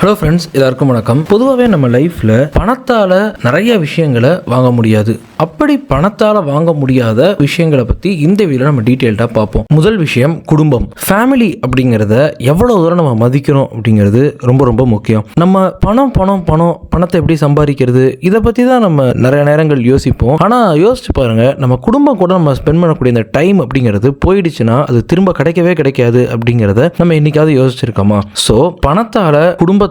Hello friends, எல்லாருக்கும் வணக்கம். பொதுவாகவே நம்ம லைஃப்பில் பணத்தால் நிறைய விஷயங்களை வாங்க முடியாது. அப்படி பணத்தால் வாங்க முடியாத விஷயங்களை பற்றி இந்த வீடியோவில் நம்ம டீட்டெயில்டாக பார்ப்போம். முதல் விஷயம் குடும்பம். ஃபேமிலி அப்படிங்கிறத எவ்வளோ தூரம் நம்ம மதிக்கிறோம் அப்படிங்கிறது ரொம்ப ரொம்ப முக்கியம். நம்ம பணத்தை எப்படி சம்பாதிக்கிறது, இதை பற்றி தான் நம்ம நிறைய நேரங்கள் யோசிப்போம். ஆனால் யோசிச்சு பாருங்க, நம்ம குடும்பம் கூட நம்ம ஸ்பெண்ட் பண்ணக்கூடிய இந்த டைம் அப்படிங்கிறது போயிடுச்சுன்னா அது திரும்ப கிடைக்கவே கிடைக்காது அப்படிங்கிறத நம்ம என்னைக்காவது யோசிச்சிருக்கோமா? ஸோ பணத்தால் குடும்பத்தை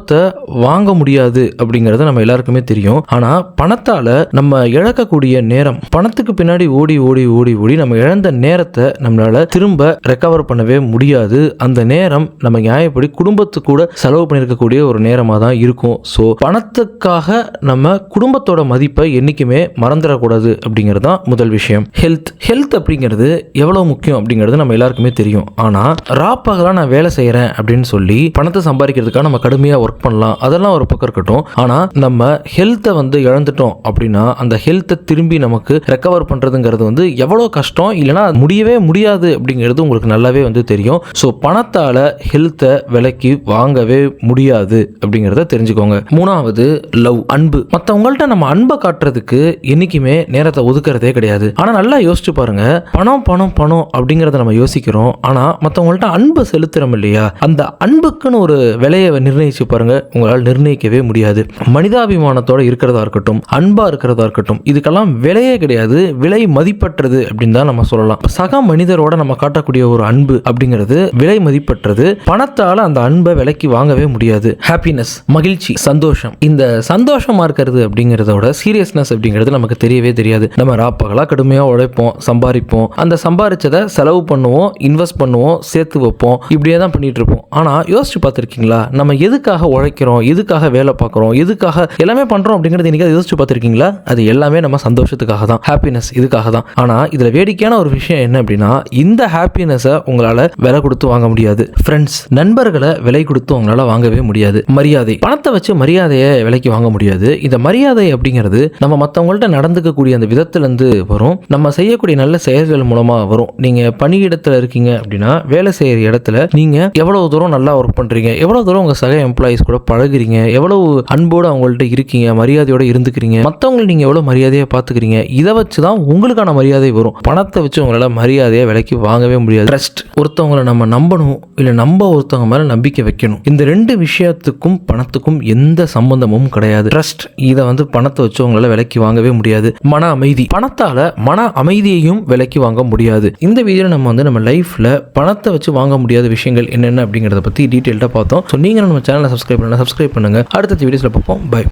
வாங்க முடியாது அப்படிங்கிறது நம்ம எல்லாருக்குமே தெரியும். ஆனா பணத்தால நம்ம இழக்கக்கூடிய நேரம், பணத்துக்கு பின்னாடி ஓடி ஓடி ஓடி ஓடி நம்ம இழந்த நேரத்தை நம்மளால திரும்ப ரெக்கவர் பண்ணவே முடியாது. அந்த நேரம் நம்ம நியாயப்படி குடும்பத்துக்கு கூட செலவு பண்ணிருக்கக்கூடிய ஒரு நேரமா தான் இருக்கும். ஸோ பணத்துக்காக நம்ம குடும்பத்தோட மதிப்பை என்னைக்குமே மறந்துடக்கூடாது அப்படிங்கிறது தான் முதல் விஷயம். ஹெல்த் அப்படிங்கிறது எவ்வளவு முக்கியம் அப்படிங்கிறது நம்ம எல்லாருக்குமே தெரியும். ஆனா ராப்பகலாம் நான் வேலை செய்யறேன் அப்படின்னு சொல்லி பணத்தை சம்பாதிக்கிறதுக்காக நம்ம கடுமையா ஒர்க் பண்ணலாம், அதெல்லாம் ஒரு பக்கம் இருக்கட்டும். ஆனா நம்ம ஹெல்த்தை இழந்துட்டோம் அப்படின்னா அந்த ஹெல்த்தை திரும்பி நமக்கு ரெக்கவர் பண்றதுங்கிறது எவ்வளவு கஷ்டம், இல்லைன்னா முடியவே முடியாது அப்படிங்கிறது உங்களுக்கு நல்லாவே தெரியும். ஸோ பணத்தால ஹெல்த்தை விலைக்கு வாங்கவே முடியாது அப்படிங்கிறத தெரிஞ்சுக்கோங்க. மூணாவது லவ், அன்பு. மற்றவங்கள்ட்ட நம்ம அன்பை காட்டுறதுக்கு என்னைக்குமே நேரத்தை ஒதுக்குறதே கிடையாது. ஆனா நல்லா யோசிச்சு பாருங்க, பணம் பணம் பணம் அப்படிங்கிறத நம்ம யோசிக்கிறோம். ஆனா மற்றவங்கள்ட்ட அன்பு செலுத்துறோம் இல்லையா, அந்த அன்புக்குன்னு ஒரு விலையை நிர்ணயிச்சு பாருங்க, உங்களால் நிர்ணயிக்கவே முடியாது. மனிதாபிமானத்தோட இருக்கிறதா இருக்கட்டும், அன்பா இருக்கிறதா இருக்கட்டும், இதுக்கெல்லாம் விலையே கிடையாது, விலை மதிப்பற்றது அப்படின்னு தான் நம்ம சொல்லலாம். சக மனிதரோட நம்ம காட்டக்கூடிய ஒரு அன்பு அப்படிங்கிறது விலை மதிப்பற்றது. பணத்தால அந்த அன்பை விலைக்கு வாங்கவே முடியாது. ஹாப்பினஸ், மகிழ்ச்சி, சந்தோஷம். இந்த சந்தோஷமா இருக்கிறது அப்படிங்கிறதோட சீரியஸ்னஸ் அப்படிங்கிறது நமக்கு தெரியவே தெரியாது. நம்ம ராப்பகலா கடுமையா உழைப்போம், சம்பாதிப்போம், அந்த சம்பாதிச்சதை செலவு பண்ணுவோம், இன்வெஸ்ட் பண்ணுவோம், சேர்த்து வைப்போம், இப்படியே தான் பண்ணிட்டு இருப்போம். ஆனா யோசிச்சு பார்த்திருக்கீங்களா, நம்ம எதுக்காக உழைக்கிறோம், எதுக்காக வேலை பார்க்குறோம், எதுக்காக எல்லாமே பண்ணுறோம் அப்படிங்கிறது இன்னைக்கு யோசிச்சு பார்த்துருக்கீங்களா? அது எல்லாமே நம்ம சந்தோஷத்துக்காக தான், ஹாப்பினஸ் இதுக்காக தான். ஆனால் இதில் வேடிக்கையான ஒரு விஷயம் என்ன அப்படின்னா, இந்த ஹாப்பினஸை உங்களால் விலை கொடுத்து வாங்க முடியாது. ஃப்ரெண்ட்ஸ், நண்பர்களை விலை கொடுத்து உங்களால் வாங்கவே முடியாது. மரியாதை, பணத்தை வச்சு மரியாதையை விலைக்கு வாங்க முடியாது. இந்த மரியாதை அப்படிங்கிறது நம்ம மற்றவங்கள்ட்ட நடந்துக்கக்கூடிய அந்த விதத்திலேருந்து வரும், நம்ம செய்யக்கூடிய நல்ல செயல்கள் மூலமாக வரும். நீங்கள் பணியிடத்தில் இருக்கீங்க அப்படின்னா, வேலை செய்கிற இடத்துல நீங்கள் எவ்வளவு தூரம் நல்லா ஒர்க் பண்ணுறீங்க, எவ்வளவு தூரம் உங்கள் சக எம்ப்ளாயிஸ் கூட பழகுறீங்க, எவ்வளவு அன்போடு அவங்கள்ட்ட இருக்கீங்க, மரியாதையோட இருந்துக்கிறீங்க, மற்றவங்களை நீங்கள் எவ்வளோ மரியாதையாக பார்த்துக்கிறீங்க, இதை வச்சு தான் உங்களுக்கான மரியாதை வரும். பணத்தை வச்சு உங்களால் மரியாதையை விலைக்கு வாங்கவே முடியாது. ட்ரஸ்ட், ஒருத்தவங்களை நம்ம நம்பணும், இல்லை நம்ம ஒருத்தவங்க மேலே நம்பிக்கை வைக்கணும். இந்த ரெண்டு விஷயத்துக்கும் பணத்துக்கும் எந்த சம்பந்தமும் கிடையாது. ட்ரஸ்ட், இதை பணத்தை வச்சு உங்களால் விலைக்கு வாங்கவே முடியாது. மன அமைதி, பணத்தால் மன அமைதியையும் விலைக்கு வாங்க முடியாது. இந்த வீடியோவில் நம்ம லைஃப்பில் பணத்தை வச்சு வாங்க முடியாத விஷயங்கள் என்னென்ன அப்படிங்கிறத பற்றி டீட்டெயில்டாக பார்த்தோம். ஸோ நீங்கள் நம்ம சேனலை சப்ஸ்கிரைப் பண்ணுங்க. அடுத்த வீடியோஸில் பார்ப்போம். பை.